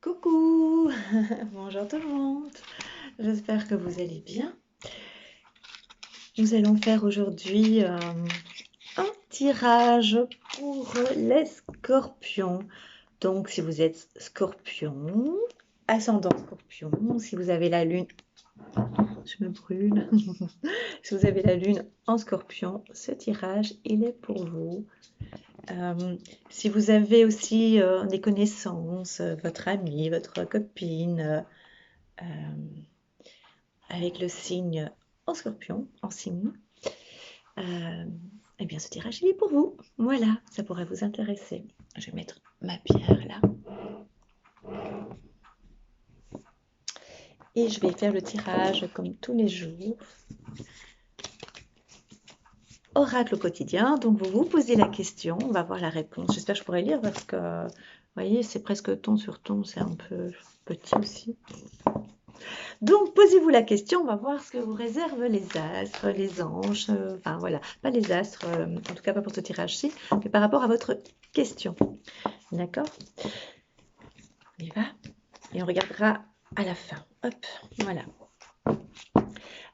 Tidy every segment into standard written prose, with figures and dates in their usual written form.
Coucou, bonjour tout le monde, j'espère que vous allez bien. Nous allons faire aujourd'hui un tirage pour les scorpions. Donc si vous êtes scorpion, ascendant scorpion, si vous avez la lune, je me brûle, si vous avez la lune en scorpion, ce tirage il est pour vous. Si vous avez aussi des connaissances, votre ami, votre copine, avec le signe en scorpion, en signe, eh bien ce tirage il est pour vous. Voilà, ça pourrait vous intéresser. Je vais mettre ma pierre là. Et je vais faire le tirage comme tous les jours. Oracle au quotidien, donc vous vous posez la question, on va voir la réponse. J'espère que je pourrai lire parce que, vous voyez, c'est presque ton sur ton, c'est un peu petit aussi. Donc, posez-vous la question, on va voir ce que vous réservent les astres, les anges, enfin voilà, pas les astres, en tout cas pas pour ce tirage-ci, mais par rapport à votre question. D'accord? On y va et on regardera à la fin. Hop, voilà.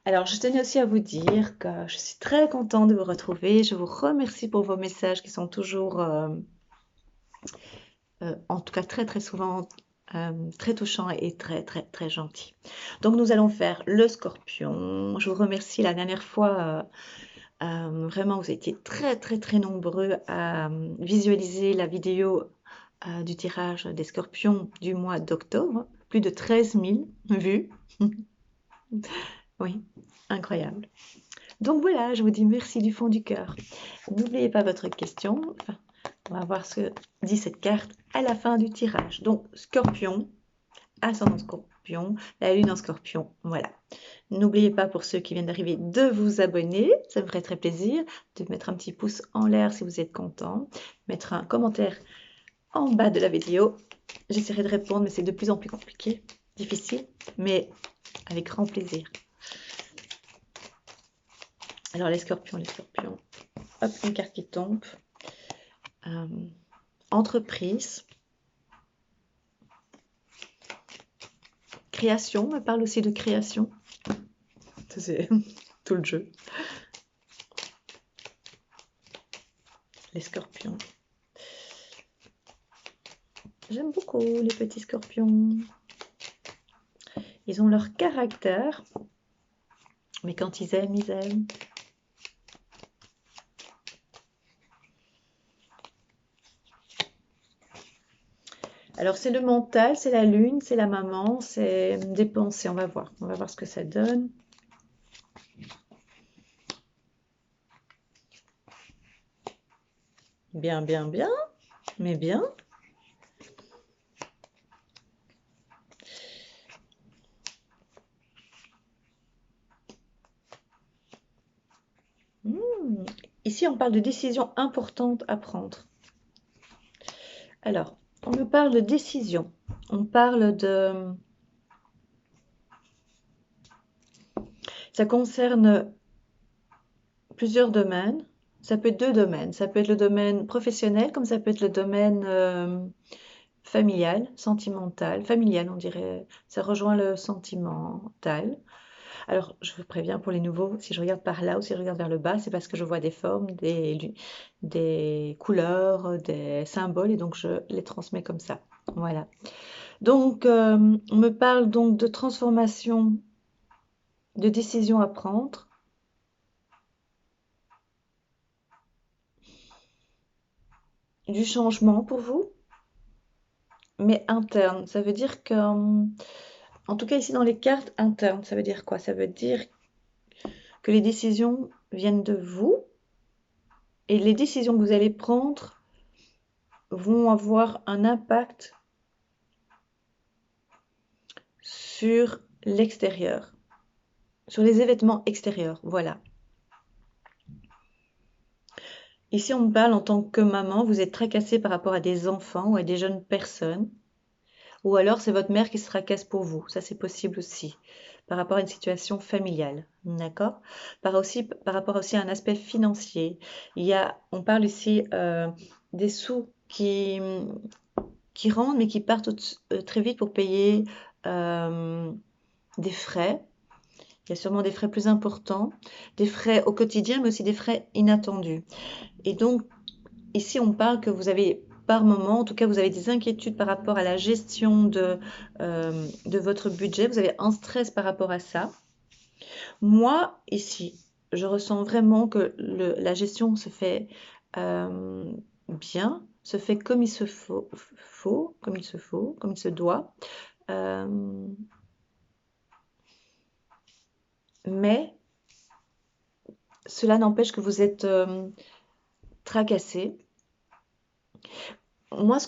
Alors, je tenais aussi à vous dire que je suis très contente de vous retrouver. Je vous remercie pour vos messages qui sont toujours, en tout cas très souvent, très touchants et très gentils. Donc, nous allons faire le scorpion. Je vous remercie la dernière fois. Vraiment, vous étiez très nombreux à visualiser la vidéo du tirage des scorpions du mois d'octobre. Plus de 13 000 vues. Oui, incroyable. Donc voilà, je vous dis merci du fond du cœur. N'oubliez pas votre question. Enfin, on va voir ce que dit cette carte à la fin du tirage. Donc, scorpion, ascendant scorpion, la lune en scorpion, voilà. N'oubliez pas pour ceux qui viennent d'arriver de vous abonner, ça me ferait très plaisir, de mettre un petit pouce en l'air si vous êtes content, mettre un commentaire en bas de la vidéo. J'essaierai de répondre mais c'est de plus en plus compliqué, difficile, mais avec grand plaisir. Alors les scorpions, hop, une carte qui tombe. Entreprise. Création, on me parle aussi de création. C'est tout le jeu. Les scorpions. J'aime beaucoup les petits scorpions. Ils ont leur caractère, mais quand ils aiment, ils aiment. Alors c'est le mental, c'est la lune, c'est la maman, c'est des pensées, on va voir ce que ça donne. Bien, mais bien. Ici, on parle de décisions importantes à prendre. Alors, on me parle de décision. On parle de... Ça concerne plusieurs domaines. Ça peut être deux domaines. Ça peut être le domaine professionnel, comme ça peut être le domaine familial, sentimental, familial, on dirait. Ça rejoint le sentimental. Alors, je vous préviens pour les nouveaux, si je regarde par là ou si je regarde vers le bas, c'est parce que je vois des formes, des couleurs, des symboles et donc je les transmets comme ça. Voilà. Donc, on me parle donc de transformation, de décision à prendre. Du changement pour vous, mais interne. Ça veut dire que, en tout cas ici dans les cartes, interne, ça veut dire quoi? Ça veut dire que les décisions viennent de vous et les décisions que vous allez prendre vont avoir un impact sur l'extérieur, sur les événements extérieurs, voilà. Ici, on me parle en tant que maman, vous êtes tracassée par rapport à des enfants ou à des jeunes personnes, ou alors c'est votre mère qui se tracasse pour vous, ça c'est possible aussi, par rapport à une situation familiale, d'accord? Par rapport aussi à un aspect financier, on parle ici des sous qui rentrent mais qui partent très vite pour payer des frais. Il y a sûrement des frais plus importants, des frais au quotidien, mais aussi des frais inattendus. Et donc, ici, on parle que vous avez par moment, en tout cas, vous avez des inquiétudes par rapport à la gestion de votre budget. Vous avez un stress par rapport à ça. Moi, ici, je ressens vraiment que la gestion se fait bien, se fait comme il se faut, comme il se faut, comme il se doit. Euh, mais cela n'empêche que vous êtes tracassé. Moi,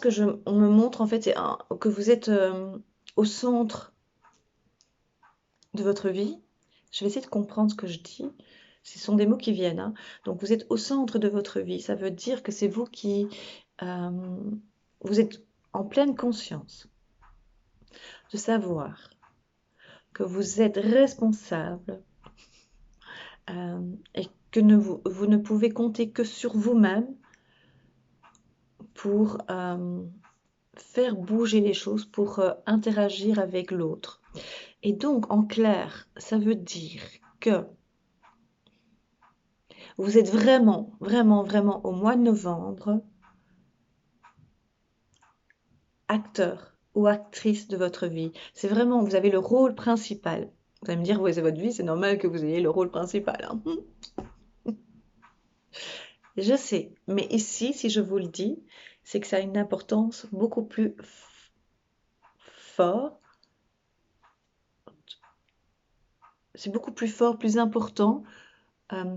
on me montre en fait, c'est que vous êtes au centre de votre vie. Je vais essayer de comprendre ce que je dis. Ce sont des mots qui viennent, hein. Donc, vous êtes au centre de votre vie. Ça veut dire que c'est vous qui... euh, vous êtes en pleine conscience de savoir que vous êtes responsable et que vous ne pouvez compter que sur vous-même pour faire bouger les choses, pour interagir avec l'autre. Et donc, en clair, ça veut dire que vous êtes vraiment, vraiment, vraiment au mois de novembre acteur ou actrice de votre vie. C'est vraiment, vous avez le rôle principal. Vous allez me dire, oui, c'est votre vie, c'est normal que vous ayez le rôle principal, hein. Je sais, mais ici, si je vous le dis, c'est que ça a une importance beaucoup plus fort. C'est beaucoup plus fort, plus important.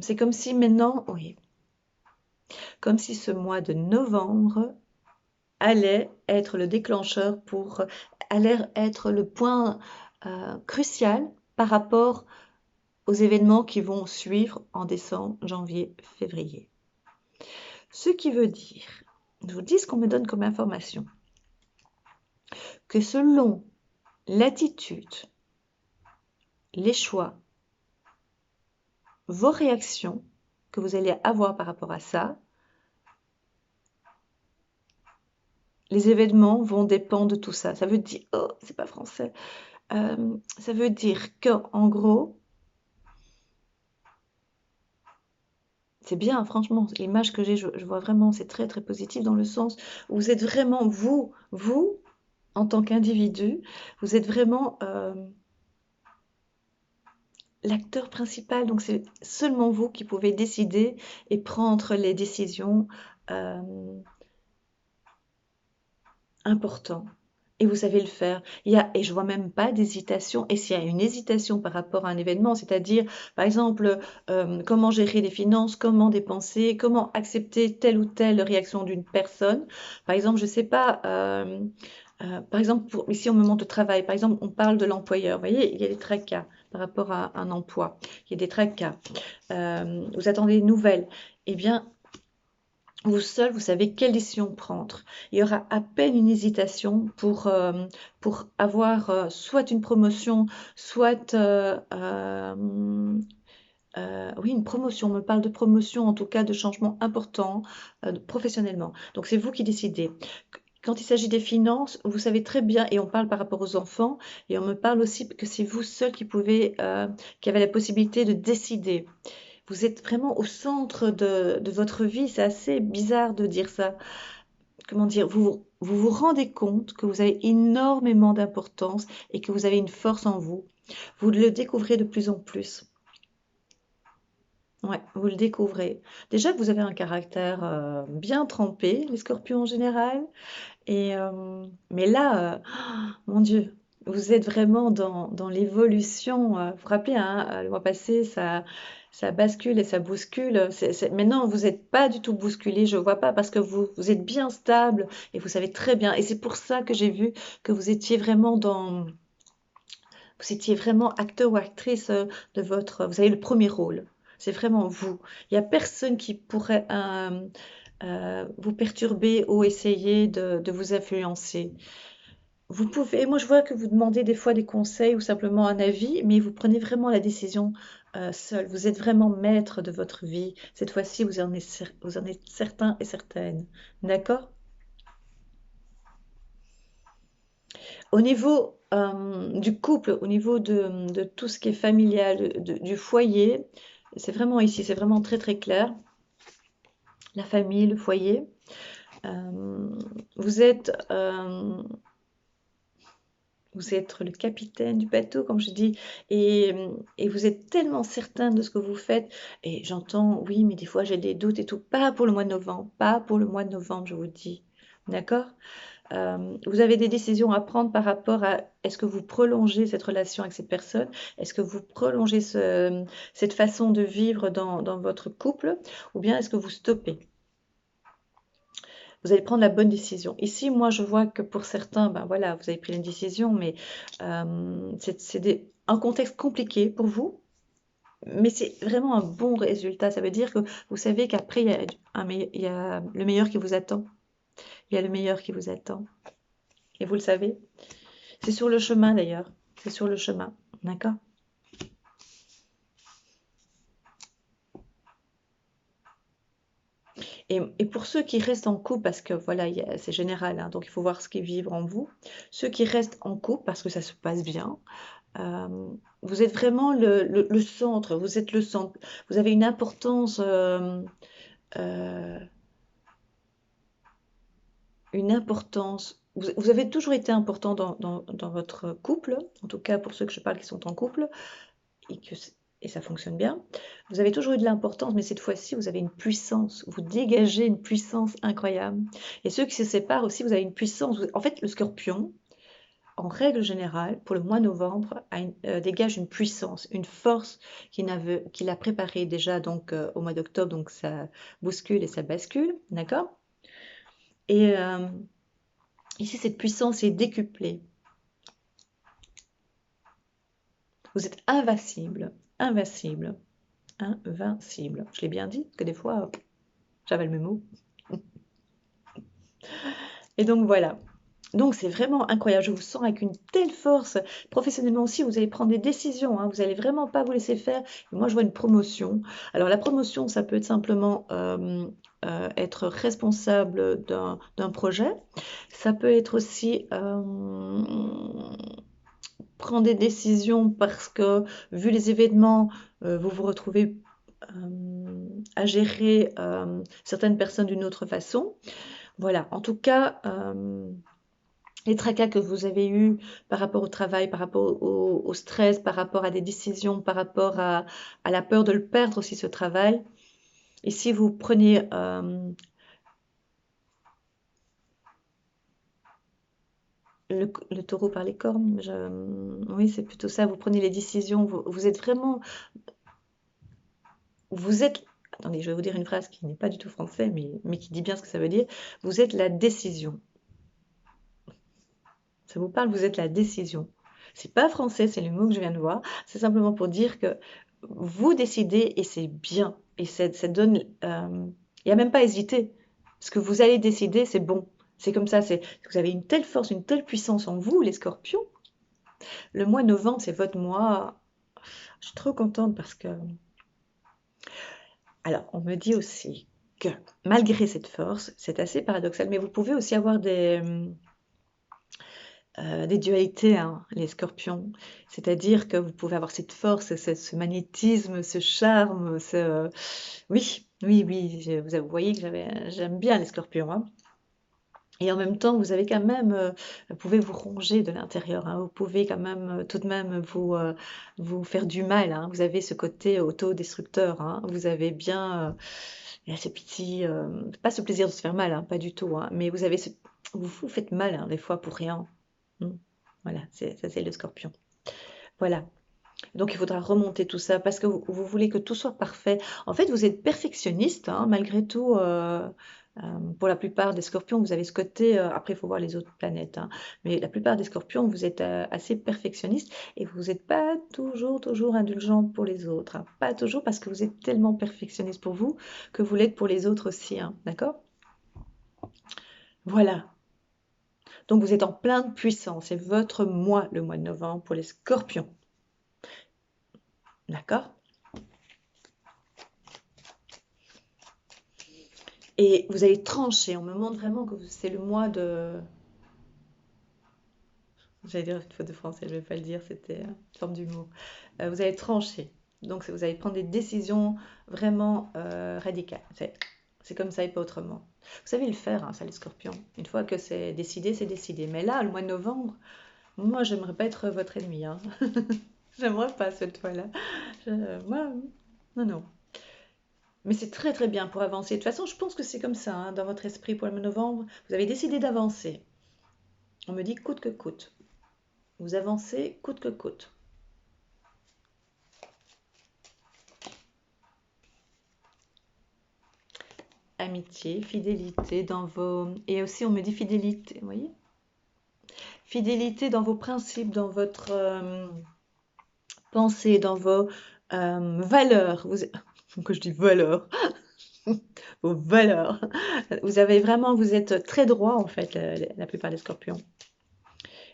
C'est comme si maintenant, oui, comme si ce mois de novembre allait être le déclencheur allait être le point crucial par rapport aux événements qui vont suivre en décembre, janvier, février. Ce qui veut dire, je vous dis ce qu'on me donne comme information, que selon l'attitude, les choix, vos réactions que vous allez avoir par rapport à ça, les événements vont dépendre de tout ça. Ça veut dire, oh, c'est pas français. Ça veut dire qu'en gros, c'est bien, franchement, l'image que j'ai, je vois vraiment, c'est très très positif dans le sens où vous êtes vraiment vous, en tant qu'individu, vous êtes vraiment l'acteur principal. Donc c'est seulement vous qui pouvez décider et prendre les décisions euh, importantes. Et vous savez le faire. Et je vois même pas d'hésitation. Et s'il y a une hésitation par rapport à un événement, c'est-à-dire, par exemple, comment gérer les finances, comment dépenser, comment accepter telle ou telle réaction d'une personne. Par exemple, je sais pas, par exemple, ici on me montre le travail. Par exemple, on parle de l'employeur. Vous voyez, il y a des tracas par rapport à un emploi. Il y a des tracas. Vous attendez des nouvelles. Eh bien, vous seul, vous savez quelle décision prendre. Il y aura à peine une hésitation pour avoir soit une promotion, soit oui, une promotion. On me parle de promotion, en tout cas de changement important professionnellement. Donc c'est vous qui décidez. Quand il s'agit des finances, vous savez très bien, et on parle par rapport aux enfants, et on me parle aussi que c'est vous seul qui avez la possibilité de décider. Vous êtes vraiment au centre de votre vie. C'est assez bizarre de dire ça. Comment dire, vous rendez compte que vous avez énormément d'importance et que vous avez une force en vous. Vous le découvrez de plus en plus. Ouais, vous le découvrez. Déjà que vous avez un caractère bien trempé, les scorpions en général. Mais là, mon Dieu, vous êtes vraiment dans l'évolution. Vous vous rappelez, hein, le mois passé, ça bascule et ça bouscule. Maintenant, vous n'êtes pas du tout bousculé, je ne vois pas, parce que vous êtes bien stable et vous savez très bien. Et c'est pour ça que j'ai vu que vous étiez vraiment vous étiez vraiment acteur ou actrice vous avez le premier rôle. C'est vraiment vous. Il n'y a personne qui pourrait vous perturber ou essayer de vous influencer. Vous pouvez, moi je vois que vous demandez des fois des conseils ou simplement un avis, mais vous prenez vraiment la décision seul. Vous êtes vraiment maître de votre vie. Cette fois-ci, vous en êtes certain et certaine. D'accord? Au niveau du couple, au niveau de tout ce qui est familial, du foyer, c'est vraiment ici, c'est vraiment très très clair. La famille, le foyer. Euh, vous êtes, euh, vous êtes le capitaine du bateau, comme je dis, et, et vous êtes tellement certain de ce que vous faites. Et j'entends, oui, mais des fois j'ai des doutes et tout. Pas pour le mois de novembre, pas pour le mois de novembre, je vous dis. D'accord? Vous avez des décisions à prendre par rapport à est-ce que vous prolongez cette relation avec cette personne? Est-ce que vous prolongez cette façon de vivre dans votre couple? Ou bien est-ce que vous stoppez? Vous allez prendre la bonne décision. Ici, moi, je vois que pour certains, ben voilà, vous avez pris une décision, mais c'est un contexte compliqué pour vous, mais c'est vraiment un bon résultat. Ça veut dire que vous savez qu'après, il y a le meilleur qui vous attend. Il y a le meilleur qui vous attend. Et vous le savez. C'est sur le chemin d'ailleurs. C'est sur le chemin. D'accord? Et pour ceux qui restent en couple, parce que voilà, c'est général, hein, donc il faut voir ce qui vivent en vous. Ceux qui restent en couple, parce que ça se passe bien, euh, vous êtes vraiment le centre, vous êtes le centre. Vous avez une importance, euh, vous avez toujours été important dans votre couple, en tout cas pour ceux que je parle qui sont en couple, et, et ça fonctionne bien. Vous avez toujours eu de l'importance, mais cette fois-ci, vous avez une puissance. Vous dégagez une puissance incroyable. Et ceux qui se séparent aussi, vous avez une puissance. En fait, le scorpion, en règle générale, pour le mois de novembre, dégage une puissance, une force qu'il a préparée déjà donc, au mois d'octobre, donc ça bouscule et ça bascule, d'accord? Et ici, cette puissance est décuplée. Vous êtes invincible, invincible, invincible. Je l'ai bien dit, parce que des fois, j'avale mes mots. Et donc voilà. Donc c'est vraiment incroyable, je vous sens avec une telle force. Professionnellement aussi, vous allez prendre des décisions, hein. Vous n'allez vraiment pas vous laisser faire. Et moi, je vois une promotion. Alors la promotion, ça peut être simplement être responsable d'un projet. Ça peut être aussi prendre des décisions parce que, vu les événements, vous vous retrouvez à gérer certaines personnes d'une autre façon. Voilà, en tout cas, les tracas que vous avez eus par rapport au travail, par rapport au stress, par rapport à des décisions, par rapport à la peur de le perdre aussi, ce travail. Et si vous prenez le taureau par les cornes, oui, c'est plutôt ça, vous prenez les décisions, vous êtes vraiment, vous êtes, attendez, je vais vous dire une phrase qui n'est pas du tout français, mais qui dit bien ce que ça veut dire, vous êtes la décision. Ça vous parle, vous êtes la décision. C'est pas français, c'est le mot que je viens de voir. C'est simplement pour dire que vous décidez et c'est bien. Et ça donne. Il n'y a même pas à hésiter. Ce que vous allez décider, c'est bon. C'est comme ça. Vous avez une telle force, une telle puissance en vous, les scorpions. Le mois de novembre, c'est votre mois. Je suis trop contente parce que. Alors, on me dit aussi que malgré cette force, c'est assez paradoxal, mais vous pouvez aussi avoir des dualités, hein, les scorpions. C'est-à-dire que vous pouvez avoir cette force, ce magnétisme, ce charme, Oui, oui, oui, vous voyez que j'aime bien les scorpions, hein. Et en même temps, vous avez quand même, vous pouvez vous ronger de l'intérieur, hein. Vous pouvez quand même, tout de même, vous faire du mal, hein. Vous avez ce côté autodestructeur, hein. Vous avez bien, il y a ce petit, pas ce plaisir de se faire mal, hein, pas du tout, hein, mais vous vous faites mal, hein, des fois pour rien. Mm. Voilà, ça c'est le scorpion. Voilà. Donc il faudra remonter tout ça parce que vous voulez que tout soit parfait. En fait, vous êtes perfectionniste, hein, malgré tout. Pour la plupart des scorpions, vous avez ce côté, après il faut voir les autres planètes, hein, mais la plupart des scorpions, vous êtes assez perfectionniste et vous n'êtes pas toujours indulgent pour les autres, hein. Pas toujours parce que vous êtes tellement perfectionniste pour vous que vous l'êtes pour les autres aussi, hein, d'accord? Voilà. Donc vous êtes en pleine puissance. C'est votre mois, le mois de novembre, pour les scorpions. D'accord? Et vous allez trancher. On me montre vraiment que c'est le mois de... J'allais dire une faute de français, je ne vais pas le dire, c'était une forme d'humour. Vous allez trancher. Donc, vous allez prendre des décisions vraiment radicales. C'est comme ça et pas autrement. Vous savez le faire, hein, ça, les scorpions. Une fois que c'est décidé, c'est décidé. Mais là, le mois de novembre, moi, j'aimerais pas être votre ennemi, hein. J'aimerais pas cette fois-là. Moi, non, non. Mais c'est très très bien pour avancer. De toute façon, je pense que c'est comme ça, hein, dans votre esprit pour le mois de novembre. Vous avez décidé d'avancer. On me dit coûte que coûte. Vous avancez coûte que coûte. Amitié, fidélité dans vos... Et aussi, on me dit fidélité, vous voyez? Fidélité dans vos principes, dans votre pensée, dans vos valeurs. Quand je dis valeurs, vos valeurs. Vous avez vraiment, vous êtes très droit en fait, la plupart des scorpions.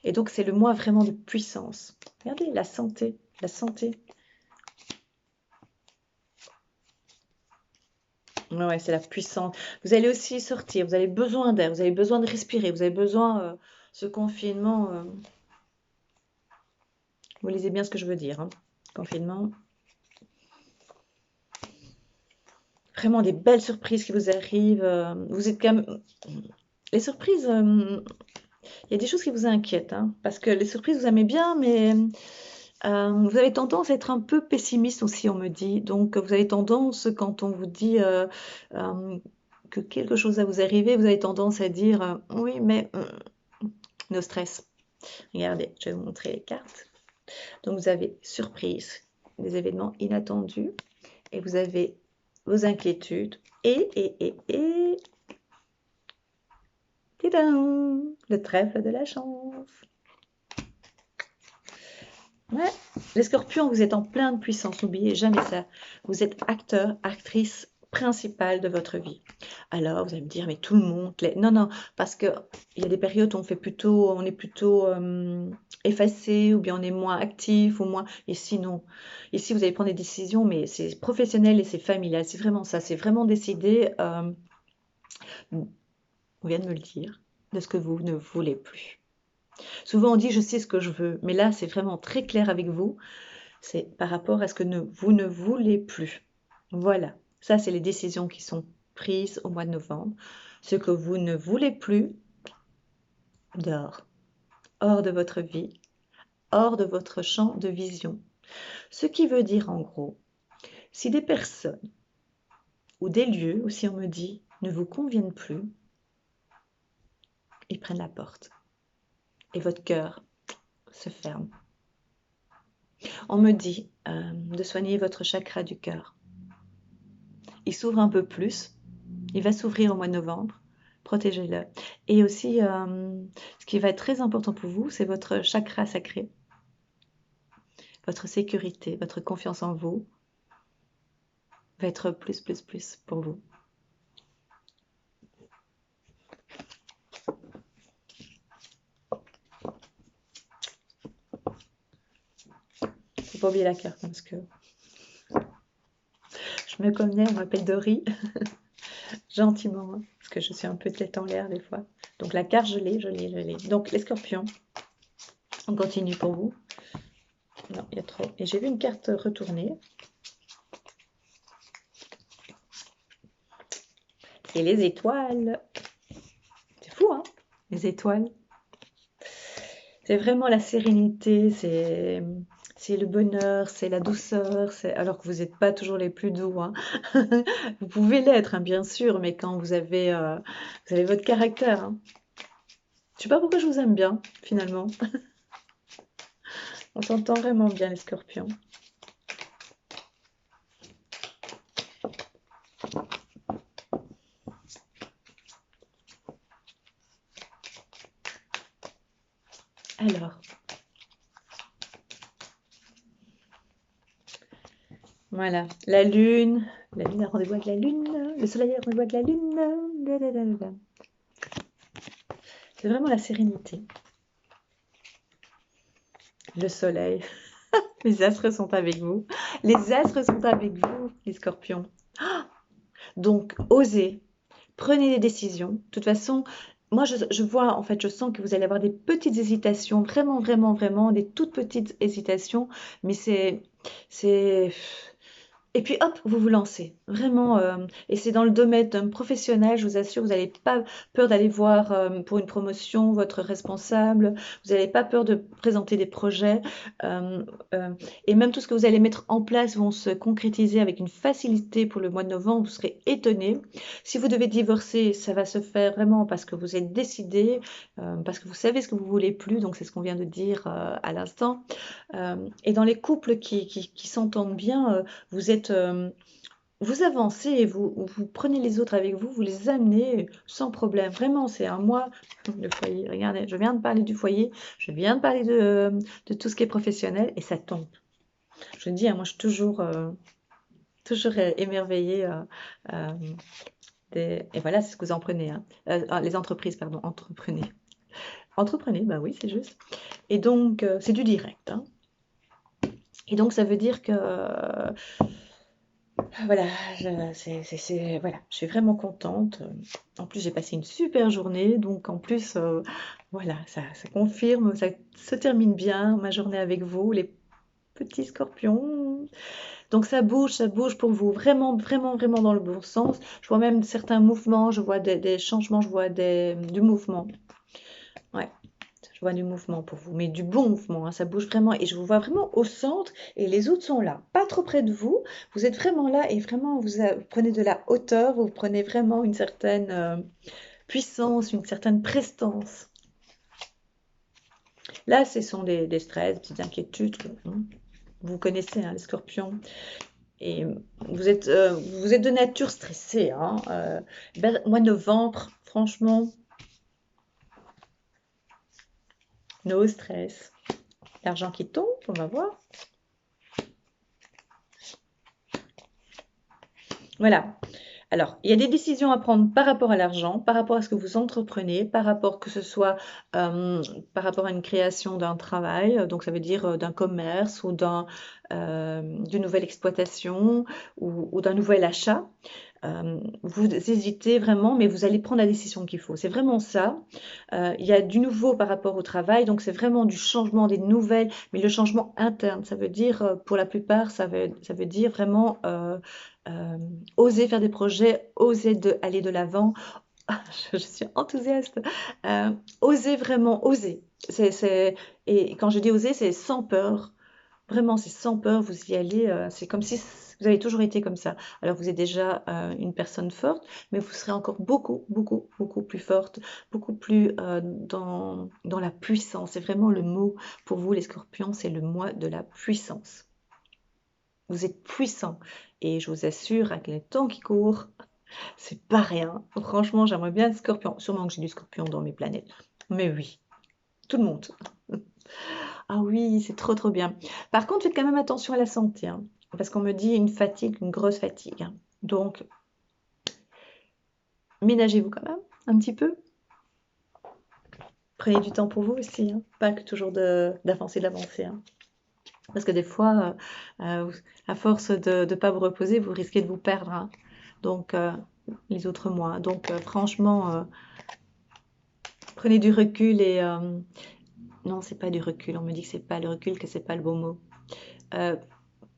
Et donc, c'est le mois vraiment de puissance. Regardez, la santé, la santé. Ouais, c'est la puissance. Vous allez aussi sortir, vous avez besoin d'air, vous avez besoin de respirer, vous avez besoin, ce confinement, vous lisez bien ce que je veux dire, hein. Confinement. Vraiment des belles surprises qui vous arrivent. Vous êtes quand même... Les surprises, il y a des choses qui vous inquiètent, hein, parce que les surprises, vous aimez bien, mais vous avez tendance à être un peu pessimiste aussi, on me dit. Donc, vous avez tendance, quand on vous dit que quelque chose va vous arriver, vous avez tendance à dire oui, mais no stress. Regardez, je vais vous montrer les cartes. Donc, vous avez surprise, des événements inattendus, et vous avez vos inquiétudes, et tidam, le trèfle de la chance. Ouais. Les scorpions, vous êtes en pleine puissance, n'oubliez jamais ça. Vous êtes acteur, actrice principale de votre vie. Alors, vous allez me dire, mais tout le monde... Non, non, parce qu'il y a des périodes où on est plutôt effacé, ou bien on est moins actif, ou moins... Et sinon, ici, vous allez prendre des décisions, mais c'est professionnel et c'est familial. C'est vraiment ça, c'est vraiment décider, on vient de me le dire, de ce que vous ne voulez plus. Souvent, on dit, je sais ce que je veux, mais là, c'est vraiment très clair avec vous. C'est par rapport à ce que vous ne voulez plus. Voilà, ça, c'est les décisions qui sont prises au mois de novembre. Ce que vous ne voulez plus, dehors, hors de votre vie, hors de votre champ de vision. Ce qui veut dire, en gros, si des personnes ou des lieux, ou si on me dit, ne vous conviennent plus, ils prennent la porte. Et votre cœur se ferme. On me dit de soigner votre chakra du cœur. Il s'ouvre un peu plus. Il va s'ouvrir au mois de novembre. Protégez-le. Et aussi, ce qui va être très important pour vous, c'est votre chakra sacré. Votre sécurité, votre confiance en vous va être plus pour vous. Faut pas oublier la carte, parce que je me connais, on m'appelle Dory. Gentiment, hein, parce que je suis un peu tête en l'air des fois. Donc la carte, je l'ai. Donc les scorpions, on continue pour vous. Non, il y a trop. Et j'ai vu une carte retournée. C'est les étoiles. C'est fou, hein, les étoiles. C'est vraiment la sérénité, c'est le bonheur, c'est la douceur, alors que vous n'êtes pas toujours les plus doux, hein. Vous pouvez l'être, hein, bien sûr, mais quand vous avez votre caractère, hein. Je sais pas pourquoi je vous aime bien, finalement. On s'entend vraiment bien, les scorpions. Alors, voilà, la lune a rendez-vous avec la lune, le soleil a rendez-vous avec la lune. C'est vraiment la sérénité. Le soleil, les astres sont avec vous. Les astres sont avec vous, les scorpions. Donc, osez, prenez des décisions. De toute façon, moi, je vois, en fait, je sens que vous allez avoir des petites hésitations, vraiment, vraiment, vraiment, des toutes petites hésitations, mais c'est, et puis hop, vous vous lancez. Vraiment, et c'est dans le domaine d'un professionnel, je vous assure, vous n'avez pas peur d'aller voir pour une promotion votre responsable, vous n'avez pas peur de présenter des projets, euh, euh, et même tout ce que vous allez mettre en place vont se concrétiser avec une facilité pour le mois de novembre, vous serez étonné. Si vous devez divorcer, ça va se faire vraiment parce que vous êtes décidé, parce que vous savez ce que vous voulez plus, donc c'est ce qu'on vient de dire à l'instant. Et dans les couples qui s'entendent bien, vous êtes, vous avancez et vous prenez les autres avec vous, vous les amenez sans problème. Vraiment, c'est un mois, le foyer. Regardez, je viens de parler du foyer, je viens de parler de tout ce qui est professionnel et ça tombe. Je le dis, hein, moi je suis toujours émerveillée. Et voilà, c'est ce que vous en prenez. Hein. Les entreprises, pardon, entreprenez. Entreprenez, bah oui, c'est juste. Et donc, c'est du direct. Hein. Et donc, ça veut dire que voilà, voilà, je suis vraiment contente. En plus, j'ai passé une super journée, donc en plus, voilà, ça confirme, ça se termine bien ma journée avec vous, les petits scorpions. Donc ça bouge pour vous, vraiment, vraiment, vraiment dans le bon sens. Je vois même certains mouvements, je vois des changements, je vois du mouvement. Ouais. Je vois du mouvement pour vous, mais du bon mouvement, hein, ça bouge vraiment et je vous vois vraiment au centre et les autres sont là, pas trop près de vous. Vous êtes vraiment là et vraiment vous prenez de la hauteur, vous prenez vraiment une certaine puissance, une certaine prestance. Là, ce sont des stress, des petites inquiétudes. Hein. Vous connaissez hein, les scorpions et vous êtes de nature stressée. Hein, mois de novembre, franchement, no stress. L'argent qui tombe, on va voir. Voilà. Alors, il y a des décisions à prendre par rapport à l'argent, par rapport à ce que vous entreprenez, par rapport que ce soit par rapport à une création d'un travail, donc ça veut dire d'un commerce ou d'une nouvelle exploitation ou d'un nouvel achat. Vous hésitez vraiment, mais vous allez prendre la décision qu'il faut. C'est vraiment ça. Il y a du nouveau par rapport au travail, donc c'est vraiment du changement, des nouvelles, mais le changement interne. Ça veut dire, pour la plupart, ça veut dire vraiment euh, oser faire des projets, oser aller de l'avant. Je suis enthousiaste. Oser vraiment, oser. Et quand je dis oser, c'est sans peur. Vraiment, c'est sans peur, vous y allez. C'est comme si vous avez toujours été comme ça. Alors, vous êtes déjà une personne forte, mais vous serez encore beaucoup, beaucoup, beaucoup plus forte, beaucoup plus dans la puissance. C'est vraiment le mot pour vous, les scorpions, c'est le mois de la puissance. Vous êtes puissant. Et je vous assure, avec le temps qui court, c'est pas rien. Franchement, j'aimerais bien être scorpion. Sûrement que j'ai du scorpion dans mes planètes. Mais oui, tout le monde. Ah oui, c'est trop trop bien. Par contre, faites quand même attention à la santé, hein, parce qu'on me dit une fatigue, une grosse fatigue. Hein. Donc, ménagez-vous quand même un petit peu. Prenez du temps pour vous aussi, hein, pas que toujours d'avancer. Hein. Parce que des fois, à force de ne pas vous reposer, vous risquez de vous perdre. Hein. Donc, les autres mois. Donc, franchement, prenez du recul et non, c'est pas du recul. On me dit que c'est pas le recul, que c'est pas le bon mot. Euh,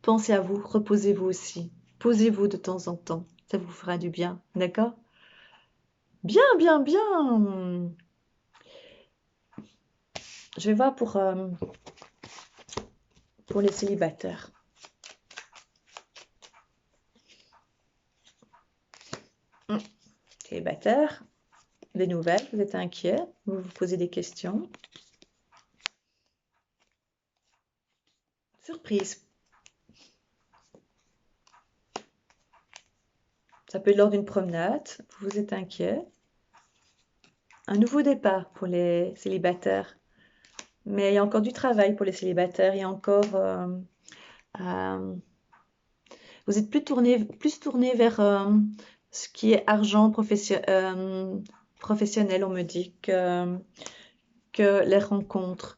Pensez à vous, reposez-vous aussi. Posez-vous de temps en temps. Ça vous fera du bien. D'accord? Bien, bien, bien. Je vais voir pour les célibataires. Célibataires, des nouvelles, vous êtes inquiets, vous vous posez des questions. Surprise. Ça peut être lors d'une promenade, vous êtes inquiet. Un nouveau départ pour les célibataires. Mais il y a encore du travail pour les célibataires. Il y a encore... vous êtes plus tourné vers ce qui est argent professionnel, on me dit, que les rencontres.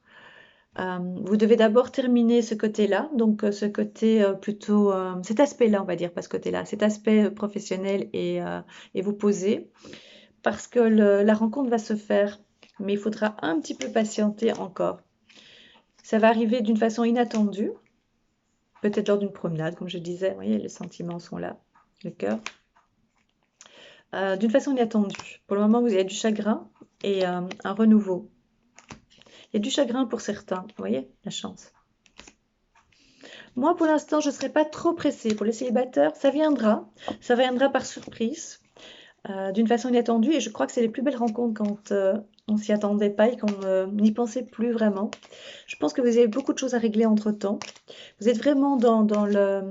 Vous devez d'abord terminer ce côté-là, donc ce côté plutôt, cet aspect-là, on va dire, pas ce côté-là, cet aspect professionnel et vous poser. parce que la rencontre va se faire, mais il faudra un petit peu patienter encore. Ça va arriver d'une façon inattendue, peut-être lors d'une promenade, comme je disais, vous voyez, les sentiments sont là, le cœur. D'une façon inattendue. Pour le moment, vous avez du chagrin et un renouveau. Il y a du chagrin pour certains, vous voyez, la chance. Moi, pour l'instant, je ne serai pas trop pressée. Pour les célibataires, ça viendra par surprise, d'une façon inattendue. Et je crois que c'est les plus belles rencontres quand on ne s'y attendait pas et qu'on n'y pensait plus vraiment. Je pense que vous avez beaucoup de choses à régler entre-temps. Vous êtes vraiment dans le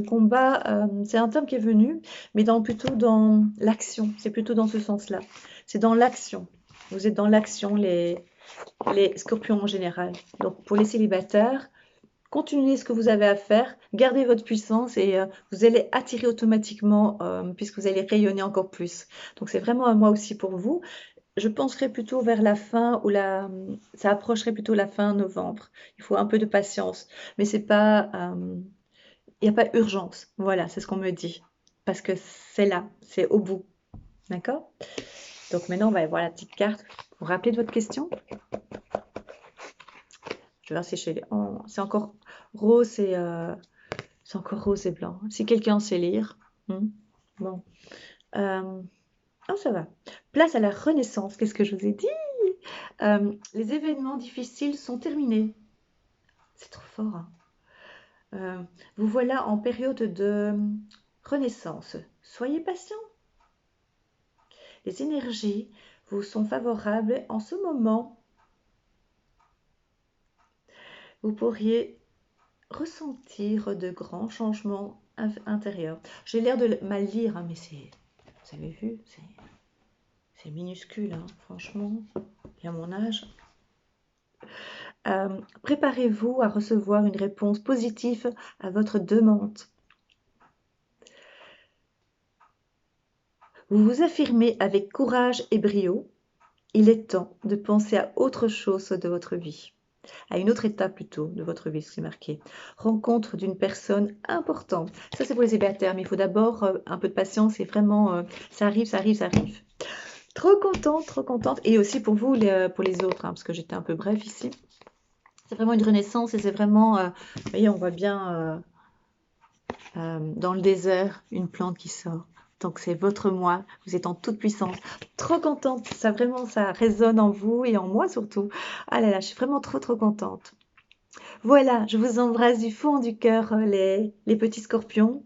combat. C'est un terme qui est venu, mais plutôt dans l'action. C'est plutôt dans ce sens-là. C'est dans l'action. Vous êtes dans l'action, les scorpions en général. Donc, pour les célibataires, continuez ce que vous avez à faire, gardez votre puissance et vous allez attirer automatiquement puisque vous allez rayonner encore plus. Donc c'est vraiment un mois aussi pour vous. Je penserais plutôt vers la fin ou ça approcherait plutôt la fin novembre. Il faut un peu de patience, mais c'est pas, il n'y a pas urgence. Voilà, c'est ce qu'on me dit parce que c'est là, c'est au bout. D'accord? Donc maintenant on va voir la petite carte. Vous vous rappelez de votre question? Je vais voir si c'est encore rose et c'est encore rose et blanc. Si quelqu'un sait lire. Bon. Oh, ça va. Place à la renaissance. Qu'est-ce que je vous ai dit? Les événements difficiles sont terminés. C'est trop fort, hein. Vous voilà en période de renaissance. Soyez patient. Les énergies vous sont favorables en ce moment. Vous pourriez ressentir de grands changements intérieurs. J'ai l'air de mal lire, hein, mais vous avez vu, c'est minuscule, hein, franchement, et à mon âge. Préparez-vous à recevoir une réponse positive à votre demande. Vous vous affirmez avec courage et brio. Il est temps de penser à autre chose de votre vie. À une autre étape plutôt de votre vie, c'est marqué. Rencontre d'une personne importante. Ça, c'est pour les célibataires, mais il faut d'abord un peu de patience et vraiment, ça arrive, ça arrive, ça arrive. Trop contente. Et aussi pour vous, pour les autres, hein, parce que j'étais un peu bref ici. C'est vraiment une renaissance et c'est vraiment, vous voyez, on voit bien dans le désert une plante qui sort. Donc c'est votre moi, vous êtes en toute puissance. Trop contente, ça vraiment, ça résonne en vous et en moi surtout. Ah là là, je suis vraiment trop contente. Voilà, je vous embrasse du fond du cœur, les petits scorpions.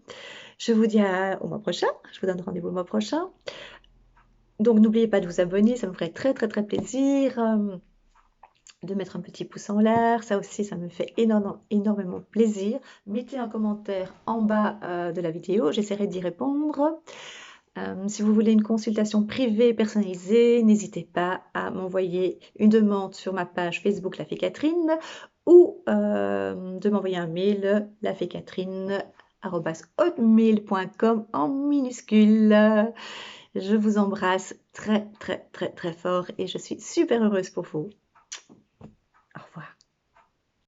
Je vous dis au mois prochain. Je vous donne rendez-vous le mois prochain. Donc n'oubliez pas de vous abonner, ça me ferait très plaisir. De mettre un petit pouce en l'air, ça aussi ça me fait énormément plaisir. Mettez un commentaire en bas de la vidéo, j'essaierai d'y répondre. Si vous voulez une consultation privée personnalisée, n'hésitez pas à m'envoyer une demande sur ma page Facebook La Fée Catherine ou de m'envoyer un mail lafécatherine@hotmail.com en minuscule. Je vous embrasse très fort et je suis super heureuse pour vous.